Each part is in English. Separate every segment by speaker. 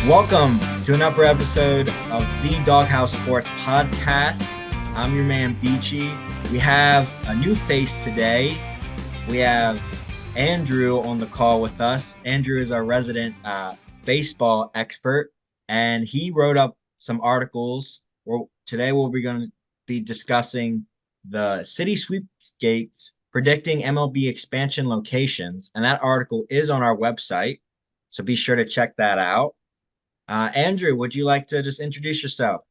Speaker 1: Welcome to another episode of the Doghouse Sports Podcast. I'm your man Beachy. We have a new face today. We have Andrew on the call with us. Andrew is our resident baseball expert, and he wrote up some articles. Today we'll be going to be discussing the city sweepstakes predicting MLB expansion locations, and that article is on our website, so be sure to check that out. Andrew, would you like to just introduce yourself?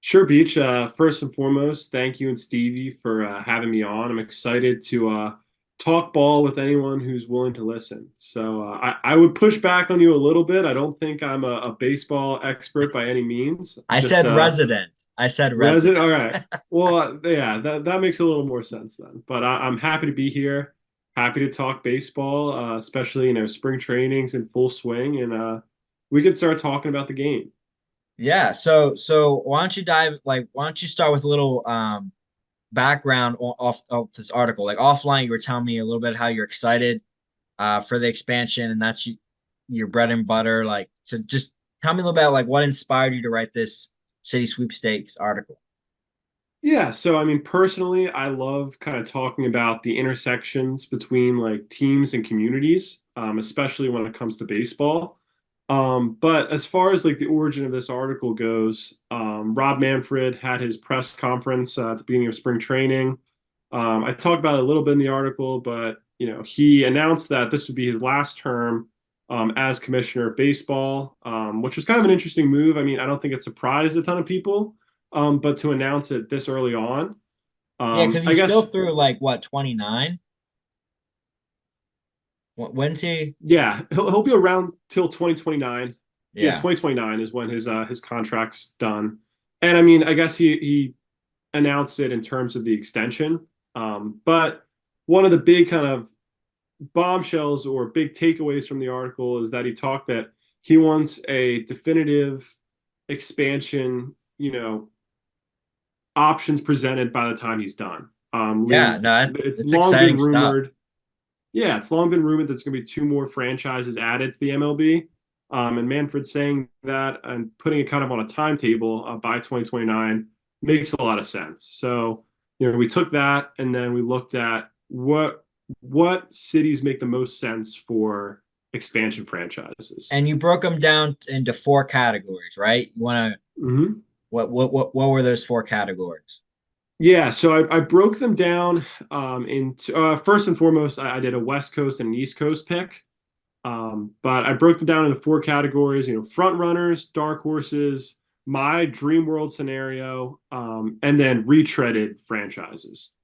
Speaker 2: Sure, Beach. First and foremost, thank you and Stevie for having me on. I'm excited to talk ball with anyone who's willing to listen. So I would push back on you a little bit. I don't think I'm a baseball expert by any means.
Speaker 1: I
Speaker 2: Just
Speaker 1: said resident. I said
Speaker 2: resident.
Speaker 1: resident.
Speaker 2: All right. Well, yeah, that makes a little more sense then. But I'm happy to be here. Happy to talk baseball, especially spring trainings in full swing, and we could start talking about the game.
Speaker 1: Yeah. So why don't you start with a little background off of this article? Like offline, you were telling me a little bit how you're excited for the expansion, and that's your bread and butter. Like, to just tell me a little bit like what inspired you to write this city sweepstakes article.
Speaker 2: Yeah, so I mean, personally, I love kind of talking about the intersections between like teams and communities, especially when it comes to baseball. But as far as like the origin of this article goes, Rob Manfred had his press conference at the beginning of spring training. I talked about it a little bit in the article, but he announced that this would be his last term as commissioner of baseball, which was kind of an interesting move. I mean, I don't think it surprised a ton of people, but to announce it this early on,
Speaker 1: Yeah, because
Speaker 2: I
Speaker 1: he's still
Speaker 2: guess,
Speaker 1: through like what, 29? When's he?
Speaker 2: yeah, he'll be around till 2029. Yeah,
Speaker 1: Yeah.
Speaker 2: 2029 is when his contract's done. And I mean, I guess he announced it in terms of the extension. But one of the big kind of bombshells or big takeaways from the article is that he talked that he wants a definitive expansion, options presented by the time he's done.
Speaker 1: Yeah, no,
Speaker 2: It's
Speaker 1: it's
Speaker 2: long been
Speaker 1: exciting stuff.
Speaker 2: rumored. Yeah, it's long been rumored there's going to be two more franchises added to the MLB. And Manfred saying that and putting it kind of on a timetable by 2029 makes a lot of sense. So, we took that and then we looked at what cities make the most sense for expansion franchises.
Speaker 1: And you broke them down into four categories, right? You want to
Speaker 2: Mhm.
Speaker 1: what were those four categories?
Speaker 2: Yeah, so I broke them down into first and foremost, I did a West Coast and an East Coast pick. But I broke them down into four categories, front runners, dark horses, my dream world scenario, and then retreaded franchises.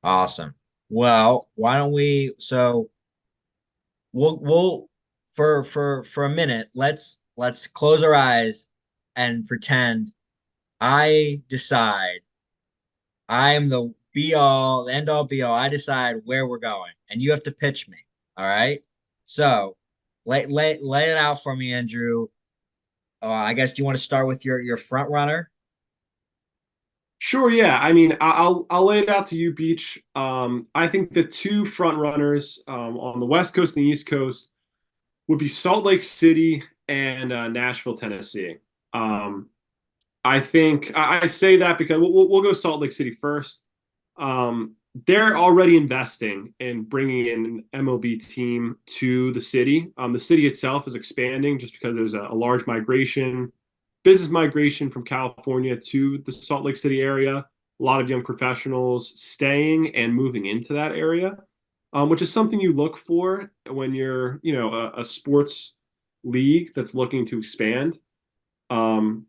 Speaker 1: Awesome. Well, why don't we we'll for a minute, let's close our eyes and pretend I decide I am the be all, the end all be all. I decide where we're going, and you have to pitch me. All right. So lay it out for me, Andrew. I guess do you want to start with your front runner?
Speaker 2: Sure, yeah. I mean, I'll lay it out to you, Beach. I think the two front runners on the West Coast and the East Coast would be Salt Lake City and Nashville, Tennessee. Um, I think I say that because we'll go Salt Lake City first. They're already investing in bringing in an MLB team to the city. The city itself is expanding just because there's a large business migration from California to the Salt Lake City area. A lot of young professionals staying and moving into that area, which is something you look for when you're, a sports league that's looking to expand. Um,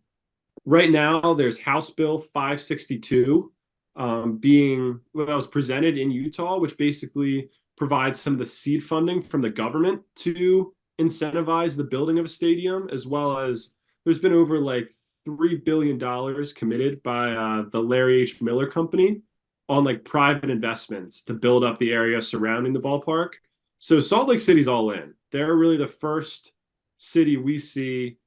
Speaker 2: right now, there's House Bill 562 that was presented in Utah, which basically provides some of the seed funding from the government to incentivize the building of a stadium, as well as there's been over like $3 billion committed by the Larry H. Miller Company on like private investments to build up the area surrounding the ballpark. So Salt Lake City's all in. They're really the first city we see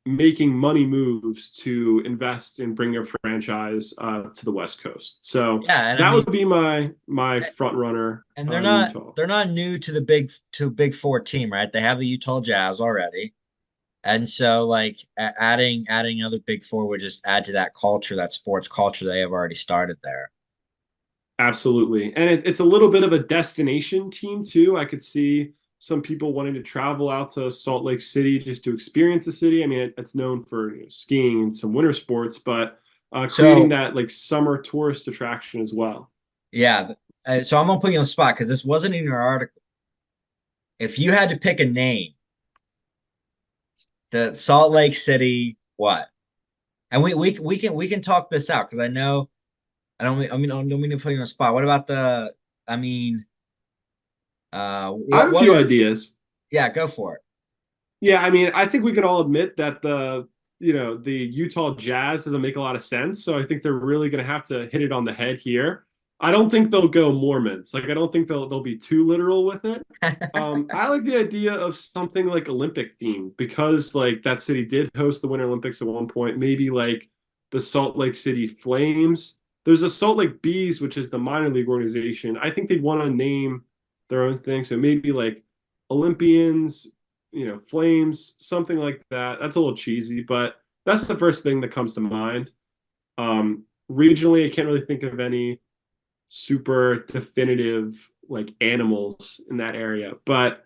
Speaker 2: making money moves to invest and bring a franchise to the West Coast. So
Speaker 1: Yeah, and I
Speaker 2: that
Speaker 1: mean,
Speaker 2: would be my front runner
Speaker 1: and
Speaker 2: in Utah.
Speaker 1: they're not new to the Big Four team, right? They have the Utah Jazz already. And so like adding another Big Four would just add to that culture, that sports culture they have already started there.
Speaker 2: Absolutely. And it's a little bit of a destination team too. I could see some people wanting to travel out to Salt Lake City just to experience the city. I mean, it's known for skiing and some winter sports, but creating
Speaker 1: So
Speaker 2: that like summer tourist attraction as well.
Speaker 1: yeah, so I'm gonna put you on the spot because this wasn't in your article. If you had to pick a name, the Salt Lake City, what? And we can talk this out because I know I don't mean to put you on the spot. What about the I mean
Speaker 2: I have a
Speaker 1: what
Speaker 2: few
Speaker 1: is
Speaker 2: ideas.
Speaker 1: yeah, go for it.
Speaker 2: Yeah, I mean, I think we can all admit that the Utah Jazz doesn't make a lot of sense. So I think they're really going to have to hit it on the head here. I don't think they'll go Mormons. Like I don't think they'll be too literal with it. I like the idea of something like Olympic theme because like that city did host the Winter Olympics at one point. Maybe like the Salt Lake City Flames. There's a Salt Lake Bees, which is the minor league organization. I think they'd want to name their own thing. So maybe like Olympians, Flames, something like that. That's a little cheesy, but that's the first thing that comes to mind. Regionally, I can't really think of any super definitive like animals in that area, but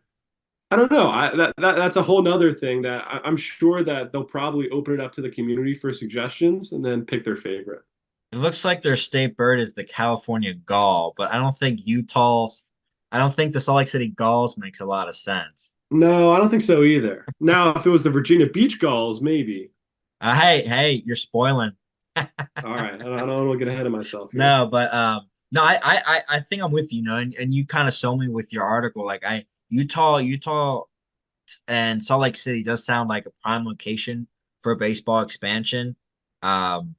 Speaker 2: I don't know. That's a whole nother thing that I'm sure that they'll probably open it up to the community for suggestions and then pick their favorite.
Speaker 1: It looks like their state bird is the California gull, but I don't think the Salt Lake City Gulls makes a lot of sense.
Speaker 2: No, I don't think so either. Now, if it was the Virginia Beach Gulls, maybe.
Speaker 1: Hey, you're spoiling.
Speaker 2: All right, I don't want to get ahead of myself here.
Speaker 1: No, but no, I think I'm with you, and you kind of sold me with your article. Like Utah and Salt Lake City does sound like a prime location for baseball expansion. Um,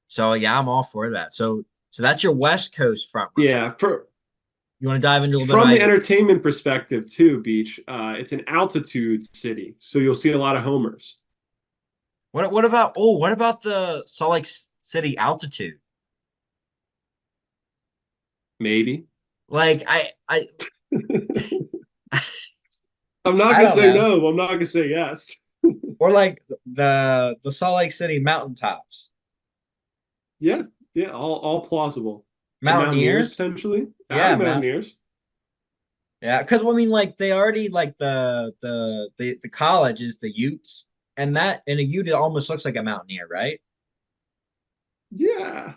Speaker 1: so yeah, I'm all for that. So that's your West Coast front runner.
Speaker 2: Yeah, for
Speaker 1: You want to dive into a little bit
Speaker 2: from the
Speaker 1: about
Speaker 2: entertainment perspective too, Beach, it's an altitude city, so you'll see a lot of homers.
Speaker 1: what about the Salt Lake City altitude?
Speaker 2: Maybe.
Speaker 1: Like
Speaker 2: I'm not
Speaker 1: I
Speaker 2: gonna
Speaker 1: don't
Speaker 2: say
Speaker 1: know.
Speaker 2: no, but I'm not gonna say yes.
Speaker 1: Or like the Salt Lake City mountaintops.
Speaker 2: Yeah, yeah, all plausible. The Mountaineers
Speaker 1: Mountaineers?
Speaker 2: potentially. Ah, the
Speaker 1: Yeah,
Speaker 2: Mountaineers.
Speaker 1: yeah, because I mean, like they already like the college is the Utes, and a Ute almost looks like a mountaineer, right?
Speaker 2: Yeah, they're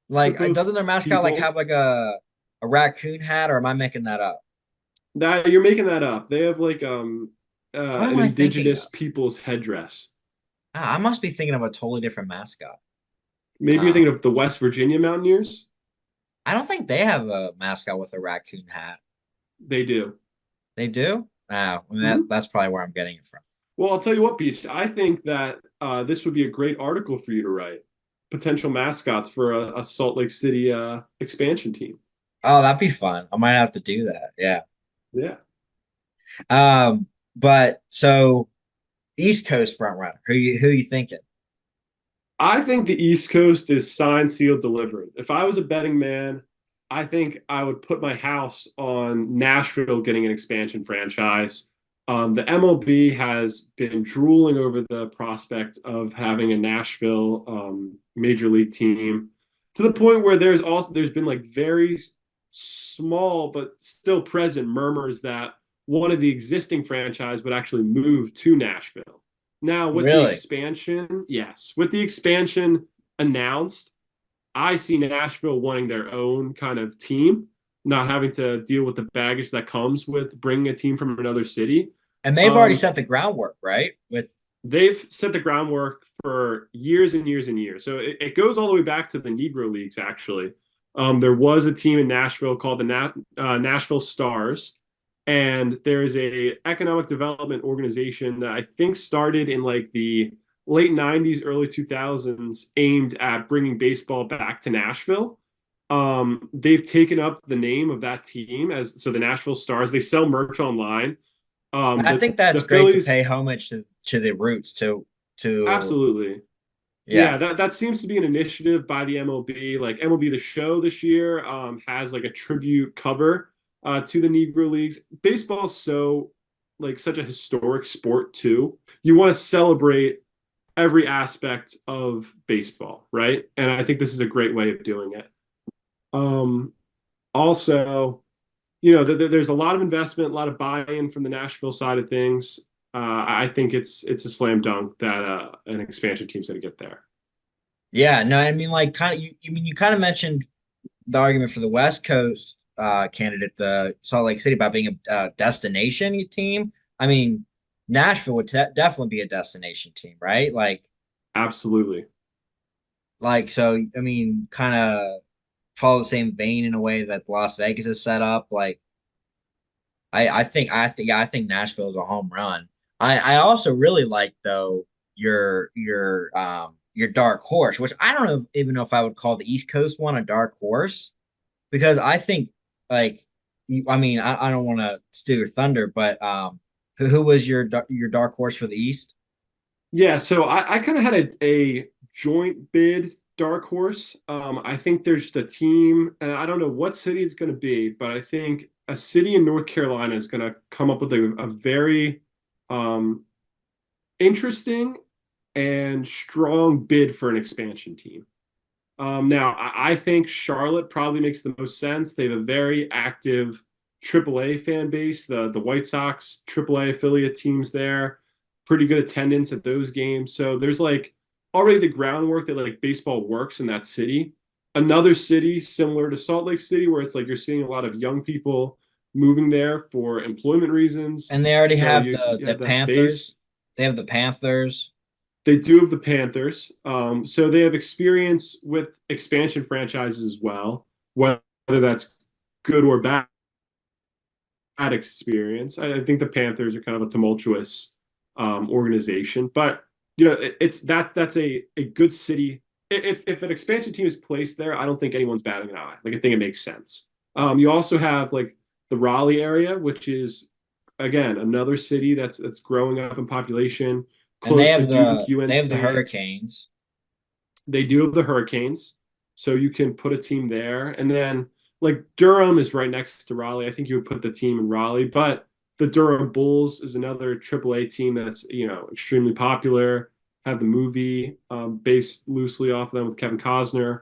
Speaker 1: Like,
Speaker 2: both
Speaker 1: doesn't their mascot like
Speaker 2: people.
Speaker 1: have like a raccoon hat, or am I making that up?
Speaker 2: That you're making that up. They have like
Speaker 1: What am
Speaker 2: an
Speaker 1: I thinking of?
Speaker 2: indigenous people's headdress.
Speaker 1: I must be thinking of a totally different mascot.
Speaker 2: Maybe you're
Speaker 1: Um,
Speaker 2: thinking of the West Virginia Mountaineers.
Speaker 1: I don't think they have a mascot with a raccoon hat.
Speaker 2: They do.
Speaker 1: They do? Oh, I mean,
Speaker 2: Mhm.
Speaker 1: that's probably where I'm getting it from.
Speaker 2: Well, I'll tell you what, Beach. I think that this would be a great article for you to write. Potential mascots for a Salt Lake City expansion team.
Speaker 1: Oh, that'd be fun. I might have to do that. Yeah.
Speaker 2: Yeah.
Speaker 1: But so East Coast front runner. Who you thinking?
Speaker 2: I think the East Coast is signed, sealed, delivered. If I was a betting man, I think I would put my house on Nashville getting an expansion franchise. The MLB has been drooling over the prospect of having a Nashville major league team to the point where there's been like very small but still present murmurs that one of the existing franchise would actually move to Nashville. Now, with the
Speaker 1: Really?
Speaker 2: expansion, yes, with the expansion announced, I see Nashville wanting their own kind of team, not having to deal with the baggage that comes with bringing a team from another city.
Speaker 1: And they've already
Speaker 2: Um,
Speaker 1: set the groundwork, right? With
Speaker 2: they've set the groundwork for years and years and years. So it goes all the way back to the Negro Leagues, actually. There was a team in Nashville called the Nashville Stars, and there is a economic development organization that I think started in like the late 90s, early 2000s, aimed at bringing baseball back to Nashville. They've taken up the name of that team as so the Nashville Stars. They sell merch online.
Speaker 1: I think
Speaker 2: The
Speaker 1: that's great to
Speaker 2: Phillies,
Speaker 1: pay homage to the roots to
Speaker 2: absolutely.
Speaker 1: yeah.
Speaker 2: Yeah, that seems to be an initiative by the MLB. Like MLB The Show this year has like a tribute cover to the Negro Leagues. Baseball's so like such a historic sport too. You want to celebrate every aspect of baseball, right? And I think this is a great way of doing it. Um, Also, there's a lot of investment, a lot of buy-in from the Nashville side of things. I think it's a slam dunk that an expansion team's going to get there.
Speaker 1: Yeah, no, I mean like kind of you kind of mentioned the argument for the West Coast candidate, the Salt Lake City, about being a destination team. I mean, Nashville would definitely be a destination team, right?
Speaker 2: Absolutely.
Speaker 1: So. I mean, kind of follow the same vein in a way that Las Vegas is set up. I think Nashville is a home run. I also really like though your dark horse, which I don't know, even know if I would call the East Coast one a dark horse because I think like I mean I don't want to steal your thunder, but who was your dark horse for the East?
Speaker 2: Yeah, so I kind of had a joint bid dark horse. I think there's just a team, and I don't know what city it's going to be, but I think a city in North Carolina is going to come up with a very um, interesting and strong bid for an expansion team. Now, I think Charlotte probably makes the most sense. They have a very active AAA fan base. The White Sox AAA affiliate teams there, pretty good attendance at those games. So there's like already the groundwork that like baseball works in that city. Another city similar to Salt Lake City, where it's like you're seeing a lot of young people moving there for employment reasons.
Speaker 1: And they already
Speaker 2: So
Speaker 1: have
Speaker 2: you
Speaker 1: the
Speaker 2: have that
Speaker 1: Panthers.
Speaker 2: base.
Speaker 1: They have the Panthers.
Speaker 2: They do have the Panthers. So they have experience with expansion franchises as well, whether that's good or bad experience. I think the Panthers are kind of a tumultuous organization, but it's that's a good city. If an expansion team is placed there, I don't think anyone's batting an eye. Like I think it makes sense. You also have like the Raleigh area, which is again another city that's growing up in population,
Speaker 1: And they
Speaker 2: close to
Speaker 1: have
Speaker 2: Duke,
Speaker 1: the
Speaker 2: UNC.
Speaker 1: Hurricanes.
Speaker 2: They do have the Hurricanes, so you can put a team there. And then like Durham is right next to Raleigh. I think you would put the team in Raleigh, but the Durham Bulls is another AAA team that's extremely popular. Have the movie based loosely off of them with Kevin Costner.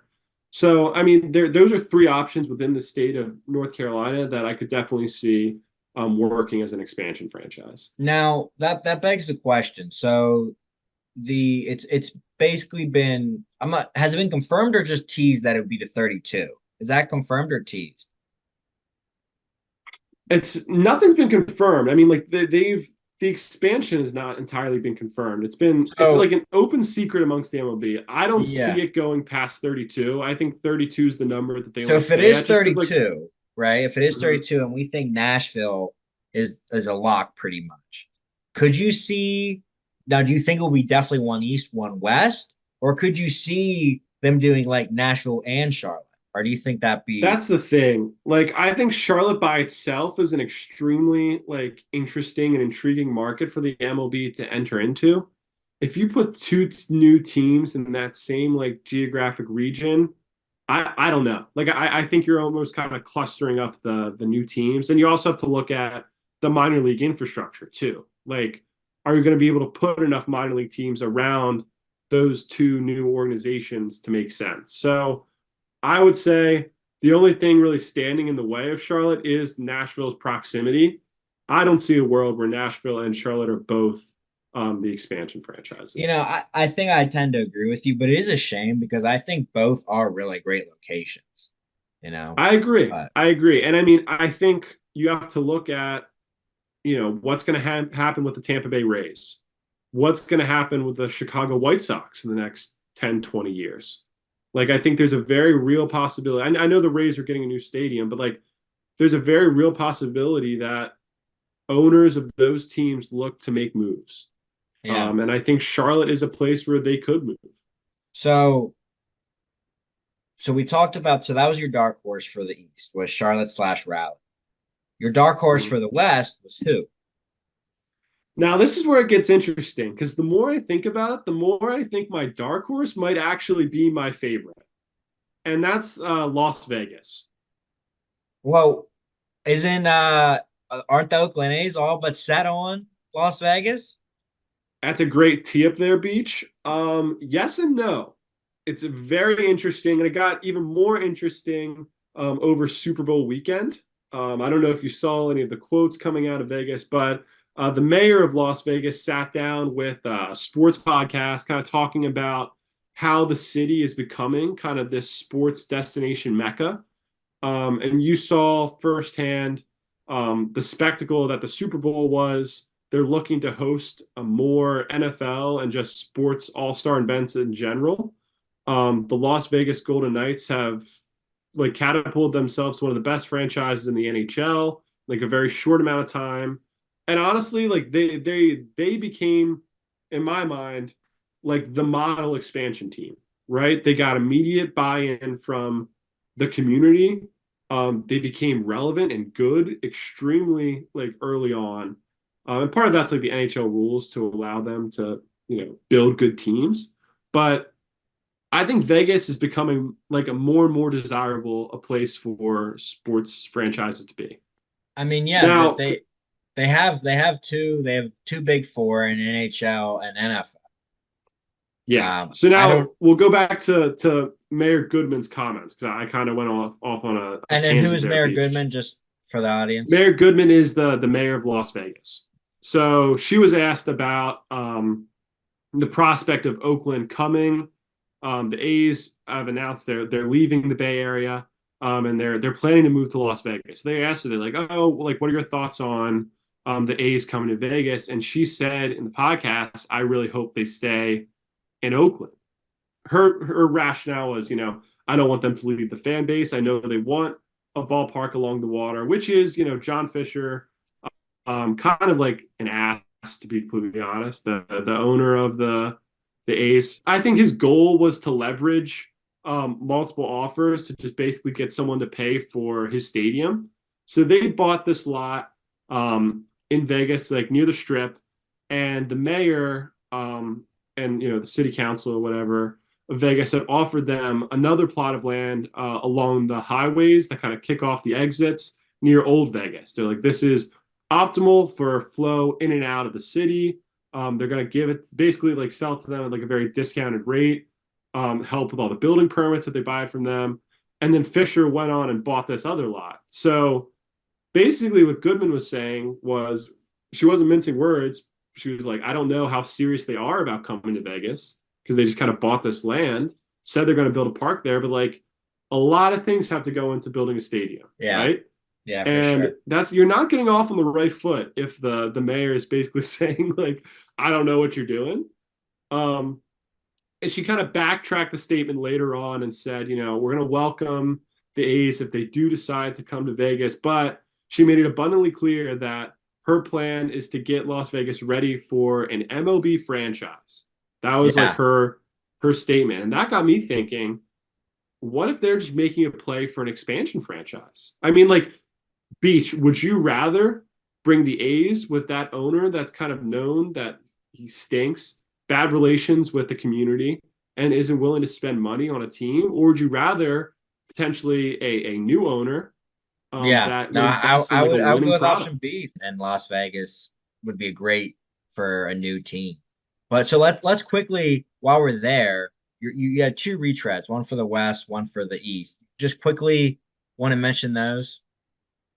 Speaker 2: So I mean, those are three options within the state of North Carolina that I could definitely see working as an expansion franchise.
Speaker 1: Now that begs the question. So it's basically been I'm not has it been confirmed or just teased that it would be to 32? Is that confirmed or teased?
Speaker 2: It's nothing's been confirmed. I mean, like the expansion has not entirely been confirmed. It's
Speaker 1: So
Speaker 2: like an open secret amongst the MLB. I don't
Speaker 1: yeah.
Speaker 2: see it going past 32. I think 32 is the number that they
Speaker 1: So
Speaker 2: want to
Speaker 1: if it
Speaker 2: stay
Speaker 1: is
Speaker 2: at, just because like
Speaker 1: 32, right? If it is
Speaker 2: mhm.
Speaker 1: 32 and we think Nashville is a lock pretty much. Could you see now do you think it will be definitely one East, one West? Or could you see them doing like Nashville and Charlotte? Or do you think that'd be
Speaker 2: That's the thing. Like I think Charlotte by itself is an extremely like interesting and intriguing market for the MLB to enter into. If you put two new teams in that same like geographic region, I don't know. Like I think you're almost kind of clustering up the new teams, and you also have to look at the minor league infrastructure too. Like, are you going to be able to put enough minor league teams around those two new organizations to make sense? So I would say the only thing really standing in the way of Charlotte is Nashville's proximity. I don't see a world where Nashville and Charlotte are both the expansion franchises.
Speaker 1: I think I tend to agree with you, but it is a shame because I think both are really great locations, you know.
Speaker 2: I agree.
Speaker 1: But
Speaker 2: I agree. And I mean, I think you have to look at, what's going to happen with the Tampa Bay Rays. What's going to happen with the Chicago White Sox in the next 10, 20 years. Like, I think there's a very real possibility. I know the Rays are getting a new stadium, but like, there's a very real possibility that owners of those teams look to make moves.
Speaker 1: yeah.
Speaker 2: And I think Charlotte is a place where they could move.
Speaker 1: So we talked about so that was your dark horse for the East was Charlotte slash Raleigh. Your dark horse
Speaker 2: Mhm.
Speaker 1: for the West was who?
Speaker 2: Now, this is where it gets interesting because the more I think about it, the more I think my dark horse might actually be my favorite, and that's Las Vegas.
Speaker 1: Well, isn't aren't the Oakland A's all but set on Las Vegas?
Speaker 2: That's a great tee up there, Beach. Yes and no. It's very interesting, and it got even more interesting over Super Bowl weekend. I don't know if you saw any of the quotes coming out of Vegas, but the mayor of Las Vegas sat down with a sports podcast, kind of talking about how the city is becoming kind of this sports destination mecca. And you saw firsthand the spectacle that the Super Bowl was. They're looking to host a more NFL and just sports all-star events in general. The Las Vegas Golden Knights have like catapulted themselves to one of the best franchises in the NHL, like a very short amount of time. And honestly, like they became, in my mind, like the model expansion team, right? They got immediate buy-in from the community. They became relevant and good extremely like early on. And part of that's like the NHL rules to allow them to, build good teams. But I think Vegas is becoming like a more and more desirable a place for sports franchises to be.
Speaker 1: I mean, yeah, that
Speaker 2: Now,
Speaker 1: they have two big four in NHL and NFL.
Speaker 2: yeah. So
Speaker 1: I
Speaker 2: now
Speaker 1: don't.
Speaker 2: we'll go back to Mayor Goodman's comments because I kind of went off on a
Speaker 1: And then who
Speaker 2: tangent
Speaker 1: is
Speaker 2: there,
Speaker 1: Mayor
Speaker 2: Beach.
Speaker 1: Goodman? Just for the audience.
Speaker 2: Mayor Goodman is the mayor of Las Vegas. So she was asked about the prospect of Oakland coming. The A's have announced they're leaving the Bay Area, and they're planning to move to Las Vegas. So they asked her, they're like, "Oh, like what are your thoughts on the A's coming to Vegas?" And she said in the podcast, "I really hope they stay in Oakland." Her rationale was, I don't want them to leave the fan base. I know they want a ballpark along the water, which is, John Fisher, kind of like an ass to be completely honest. The owner of the Ace. I think his goal was to leverage multiple offers to just basically get someone to pay for his stadium. So they bought this lot in Vegas, like near the Strip, and the mayor and the city council or whatever of Vegas had offered them another plot of land along the highways that kind of kick off the exits near Old Vegas. They're like, this is optimal for flow in and out of the city. They're going to give it basically like sell to them at like a very discounted rate, help with all the building permits that they buy from them. And then Fisher went on and bought this other lot. So basically, what Goodman was saying was she wasn't mincing words. She was like, I don't know how serious they are about coming to Vegas because they just kind of bought this land, said they're going to build a park there, but like a lot of things have to go into building a stadium,
Speaker 1: Yeah,
Speaker 2: right?
Speaker 1: yeah, for
Speaker 2: And
Speaker 1: sure.
Speaker 2: that's you're not getting off on the right foot if the mayor is basically saying like, I don't know what you're doing. Um, and she kind of backtracked the statement later on and said, we're going to welcome the A's if they do decide to come to Vegas, but she made it abundantly clear that her plan is to get Las Vegas ready for an MLB franchise. That was like
Speaker 1: Yeah,
Speaker 2: her statement, and that got me thinking, what if they're just making a play for an expansion franchise? I mean, like Beach, would you rather bring the A's with that owner that's kind of known that he stinks, bad relations with the community, and isn't willing to spend money on a team? Or would you rather potentially a new owner
Speaker 1: yeah.
Speaker 2: that
Speaker 1: No,
Speaker 2: would
Speaker 1: I,
Speaker 2: invest in
Speaker 1: I
Speaker 2: like a
Speaker 1: would I would go
Speaker 2: winning
Speaker 1: with option
Speaker 2: product?
Speaker 1: B, and Las Vegas would be great for a new team. But so let's quickly while we're there, you had two retreads, one for the West, one for the East. Just quickly want to mention those.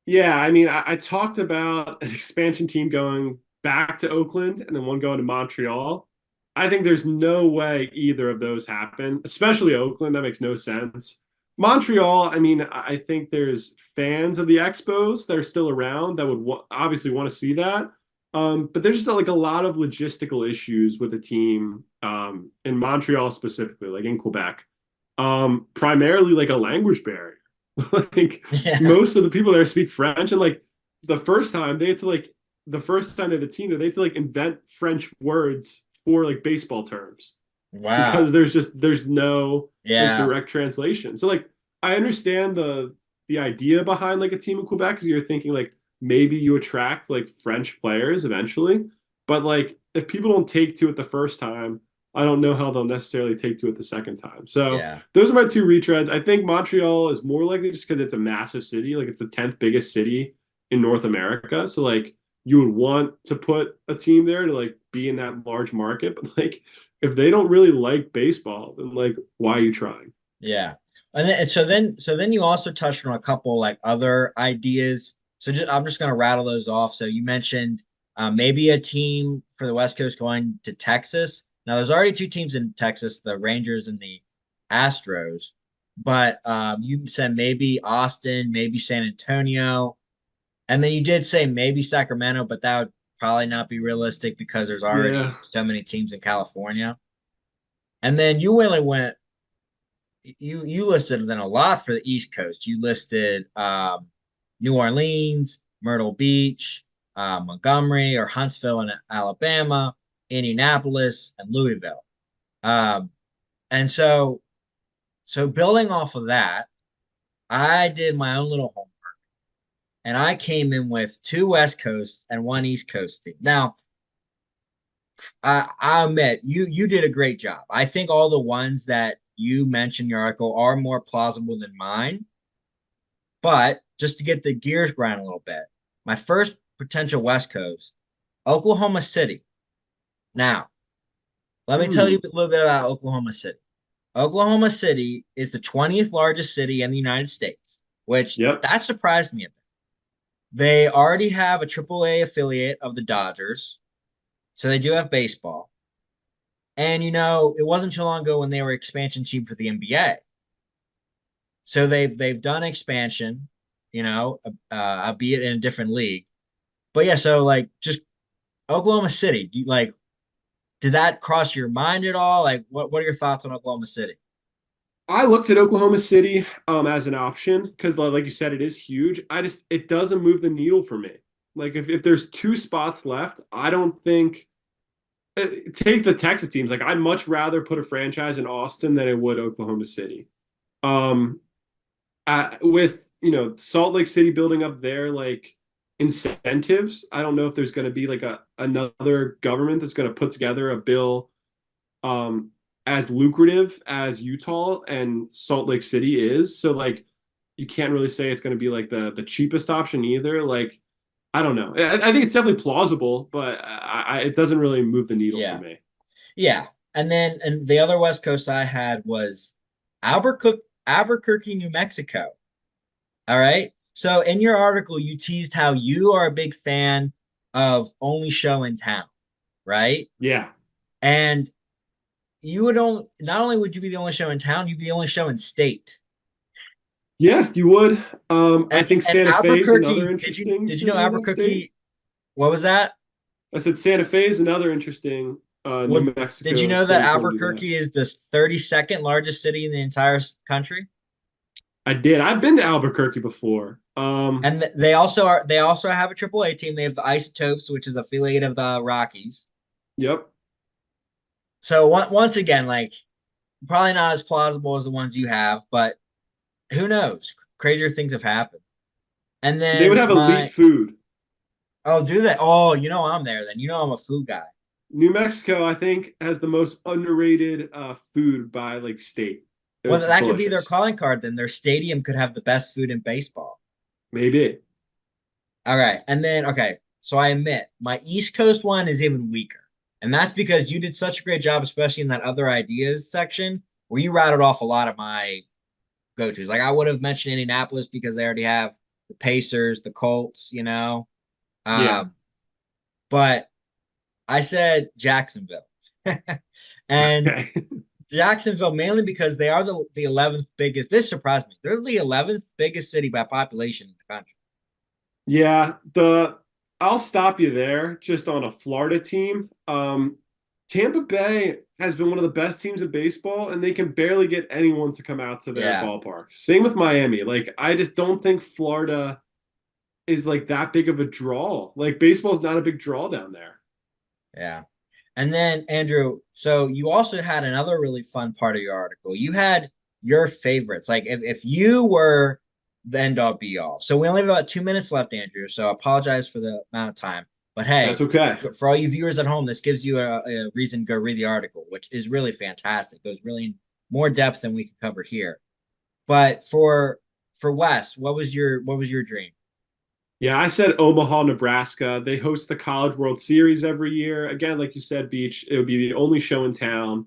Speaker 2: Yeah, I mean, I talked about an expansion team going back to Oakland and then one going to Montreal. I think there's no way either of those happen, especially Oakland. That makes no sense. Montreal, I mean, I think there's fans of the Expos that are still around that would obviously want to see that. But there's just like a lot of logistical issues with the team in Montreal specifically, like in Quebec. Primarily like a language barrier. Like
Speaker 1: Yeah.
Speaker 2: most of the people there speak French, and like the first time they had a team there, they had to like invent French words for like baseball terms because
Speaker 1: Wow.
Speaker 2: there's no like
Speaker 1: Yeah.
Speaker 2: direct translation. So like I understand the idea behind like a team in Quebec because you're thinking like maybe you attract like French players eventually. But like if people don't take to it the first time, I don't know how they'll necessarily take to it the second time. So
Speaker 1: Yeah.
Speaker 2: those are my two retreads. I think Montreal is more likely just because it's a massive city. Like it's the 10th biggest city in North America. So like you would want to put a team there to like be in that large market. But like if they don't really like baseball, then like why are you trying?
Speaker 1: Yeah. And then you also touched on a couple like other ideas. So I'm just gonna rattle those off. So you mentioned maybe a team for the West Coast going to Texas. Now there's already two teams in Texas, the Rangers and the Astros. But you said maybe Austin, maybe San Antonio, and then you did say maybe Sacramento, but that would probably not be realistic because there's
Speaker 2: Yeah.
Speaker 1: already so many teams in California. And then you really went you listed then a lot for the East Coast. You listed New Orleans, Myrtle Beach, Montgomery or Huntsville in Alabama, Indianapolis, and Louisville. Um, and so building off of that, I did my own little homework, and I came in with two West Coast and one East Coast team. Now, I admit you did a great job. I think all the ones that you mentioned in your article are more plausible than mine. But just to get the gears grinding a little bit, my first potential West Coast, Oklahoma City. Now, let me tell you
Speaker 2: Hmm.
Speaker 1: a little bit about Oklahoma City. Oklahoma City is the 20th largest city in the United States, which
Speaker 2: Yep.
Speaker 1: that surprised me a bit. They already have a AAA affiliate of the Dodgers, so they do have baseball. And it wasn't too long ago when they were expansion team for the NBA. So they've done expansion, albeit in a different league. But yeah, so like just Oklahoma City, did that cross your mind at all? Like what are your thoughts on Oklahoma City?
Speaker 2: I looked at Oklahoma City as an option because, like you said, it is huge. It doesn't move the needle for me. Like if there's two spots left, I don't think take the Texas teams. Like I'd much rather put a franchise in Austin than it would Oklahoma City. Um, with Salt Lake City building up their like incentives, I don't know if there's going to be like a another government that's going to put together a bill um, as lucrative as Utah and Salt Lake City is. So like you can't really say it's going to be like the cheapest option either. Like I don't know. I think it's definitely plausible, but it doesn't really move the needle for
Speaker 1: Yeah.
Speaker 2: me.
Speaker 1: Yeah. And the other West Coast I had was Albuquerque, New Mexico. All right. So in your article, you teased how you are a big fan of only show in town, right?
Speaker 2: Yeah.
Speaker 1: And you would only not only would you be the only show in town, you'd be the only show in state.
Speaker 2: Yeah, you would. I
Speaker 1: And
Speaker 2: think
Speaker 1: and
Speaker 2: Santa Fe is another
Speaker 1: Albuquerque, did you
Speaker 2: interesting
Speaker 1: did you know
Speaker 2: city in that state.
Speaker 1: Albuquerque? What was that?
Speaker 2: I said Santa Fe is another interesting
Speaker 1: Well,
Speaker 2: New
Speaker 1: did you
Speaker 2: Mexico
Speaker 1: know that
Speaker 2: city for them to do that.
Speaker 1: Albuquerque is the 32nd largest city in the entire country?
Speaker 2: I did. I've been to Albuquerque before.
Speaker 1: And they also have a AAA team. They have the Isotopes, which is affiliate of the Rockies.
Speaker 2: Yep.
Speaker 1: So once again, like probably not as plausible as the ones you have, but who knows? Crazier things have happened. And
Speaker 2: They would
Speaker 1: then
Speaker 2: have elite food.
Speaker 1: do that. Oh, I'm there then. I'm a food guy.
Speaker 2: New Mexico, I think, has the most underrated food by like state.
Speaker 1: Well,
Speaker 2: It's
Speaker 1: that could be their
Speaker 2: delicious.
Speaker 1: calling card then. Their stadium could have the best food in baseball.
Speaker 2: Maybe.
Speaker 1: All right. And then, okay. So I admit my East Coast one is even weaker. And that's because you did such a great job, especially in that other ideas section where you routed off a lot of my go tos. Like I would have mentioned Indianapolis because they already have the Pacers, the Colts.
Speaker 2: Yeah.
Speaker 1: Um, but I said Jacksonville. And
Speaker 2: Okay.
Speaker 1: Jacksonville mainly because they are the 11th biggest. This surprised me. They're the 11th biggest city by population in the country.
Speaker 2: Yeah, I'll stop you there just on a Florida team. Tampa Bay has been one of the best teams in baseball, and they can barely get anyone to come out to their
Speaker 1: Yeah.
Speaker 2: ballpark. Same with Miami. Like, I just don't think Florida is like that big of a draw. Like, baseball is not a big draw down there.
Speaker 1: Yeah. And then, Andrew, so you also had another really fun part of your article. You had your favorites. Like if you were the end all be all. So we only have about 2 minutes left, Andrew. So I apologize for the amount of time. But hey,
Speaker 2: That's okay.
Speaker 1: for all you viewers at home, this gives you a reason to go read the article, which is really fantastic. It goes really in more depth than we could cover here. But for Wes, what was your dream?
Speaker 2: Yeah, I said Omaha, Nebraska. They host the College World Series every year. Again, like you said, Beach, it would be the only show in town,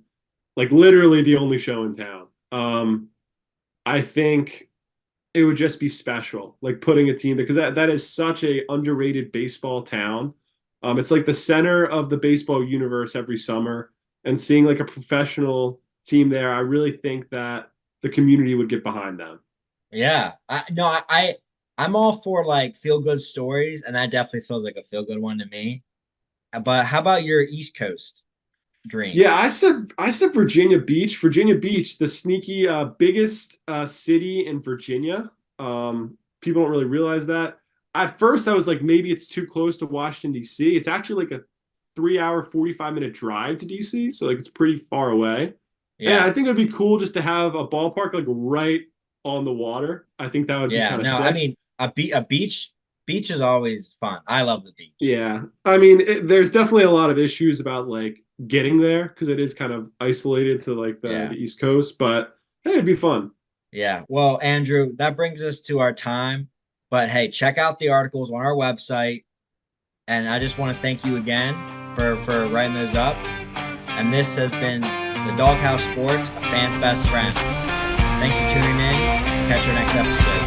Speaker 2: like literally the only show in town. I think it would just be special, like putting a team there because that is such a underrated baseball town. It's like the center of the baseball universe every summer, and seeing like a professional team there, I really think that the community would get behind them.
Speaker 1: Yeah, I'm all for like feel good stories, and that definitely feels like a feel good one to me. But how about your East Coast dream?
Speaker 2: Yeah, I said Virginia Beach. Virginia Beach, the sneaky biggest city in Virginia. People don't really realize that. At first, I was like, maybe it's too close to Washington, D.C. It's actually like a 3 hour, 45-minute drive to D.C., so like it's pretty far away. And
Speaker 1: Yeah,
Speaker 2: I think it'd be cool just to have a ballpark like right on the water. I think that would be
Speaker 1: yeah.
Speaker 2: kind of
Speaker 1: No, I
Speaker 2: sick.
Speaker 1: mean a beach is always fun. I love the beach.
Speaker 2: Yeah, I mean, there's definitely a lot of issues about like getting there because it is kind of isolated to like the
Speaker 1: Yeah,
Speaker 2: East Coast, but hey, it'd be fun.
Speaker 1: yeah. Well, Andrew, that brings us to our time. But hey, check out the articles on our website. And I just want to thank you again for writing those up. And this has been the Doghouse Sports, a fan's best friend. Thanks for tuning in. Catch you next episode.